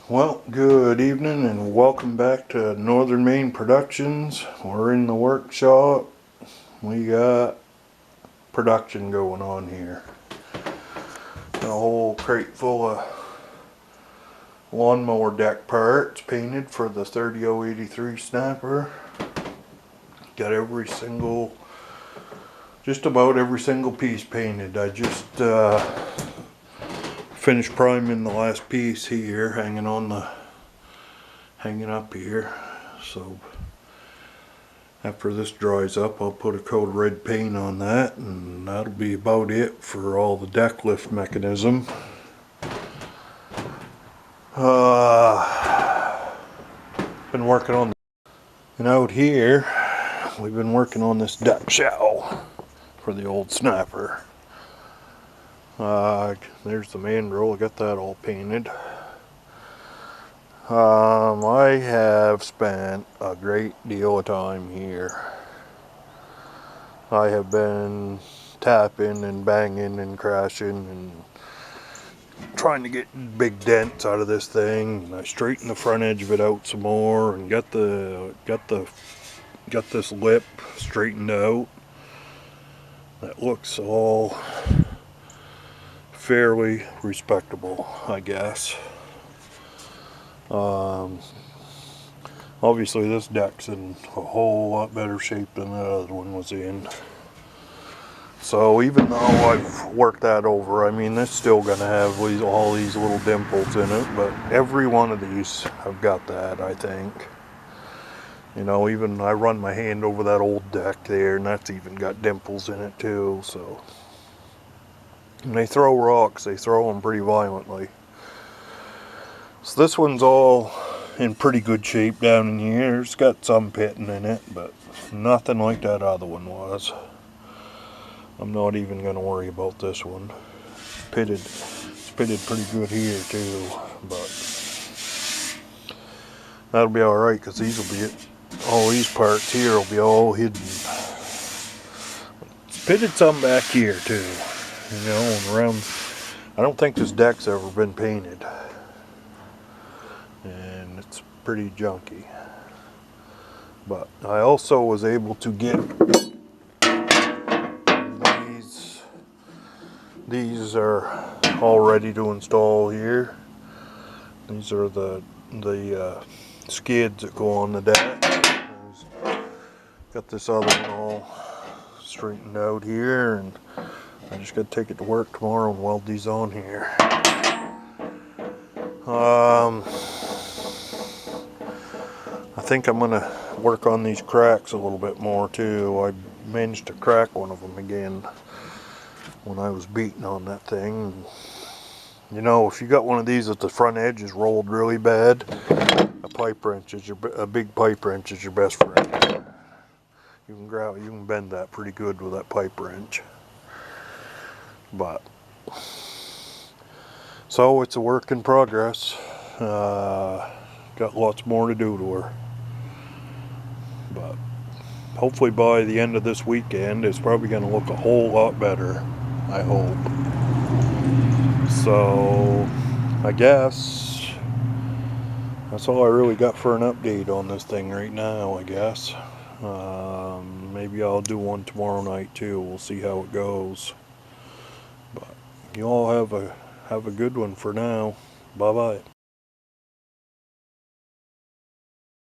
Well, good evening and welcome back to Northern Maine Productions. We're in the workshop. We got production going on here. A whole crate full of lawnmower deck parts painted for the 30083 snapper. Got just about every single piece painted. I just finished priming the last piece here, hanging up here. So after this dries up, I'll put a coat of red paint on that, and that'll be about it for all the deck lift mechanism. Been working on, and out here we've been working on this deck shell for the old snapper. There's the mandrel. I got that all painted. I have spent a great deal of time here. I have been tapping and banging and crashing and trying to get big dents out of this thing. And I straightened the front edge of it out some more and got this lip straightened out. That looks all fairly respectable, I guess. Obviously this deck's in a whole lot better shape than the other one was in. So even though I've worked that over, I mean, it's still going to have all these little dimples in it, but every one of these have got that, I think. You know, even I run my hand over that old deck there, and that's even got dimples in it too. So, and they throw rocks, they throw them pretty violently. So this one's all in pretty good shape down in here. It's got some pitting in it, but nothing like that other one was. I'm not even going to worry about this one. It's pitted pretty good here too, but that'll be alright, because these will be all these parts here will be all hidden. It's pitted some back here too, you know, and around. I don't think this deck's ever been painted, and it's pretty junky. But I also was able to get these are all ready to install here. These are the skids that go on the deck. Got this other one all straightened out here, and I just got to take it to work tomorrow and weld these on here. I think I'm gonna work on these cracks a little bit more too. I managed to crack one of them again when I was beating on that thing. You know, if you got one of these that the front edge is rolled really bad, a big pipe wrench is your best friend. You can bend that pretty good with that pipe wrench. But so it's a work in progress. Got lots more to do to her, but hopefully by the end of this weekend it's probably going to look a whole lot better, I hope. So I guess that's all I really got for an update on this thing right now, I guess. Maybe I'll do one tomorrow night too. We'll see how it goes. But you all have a good one for now. Bye bye.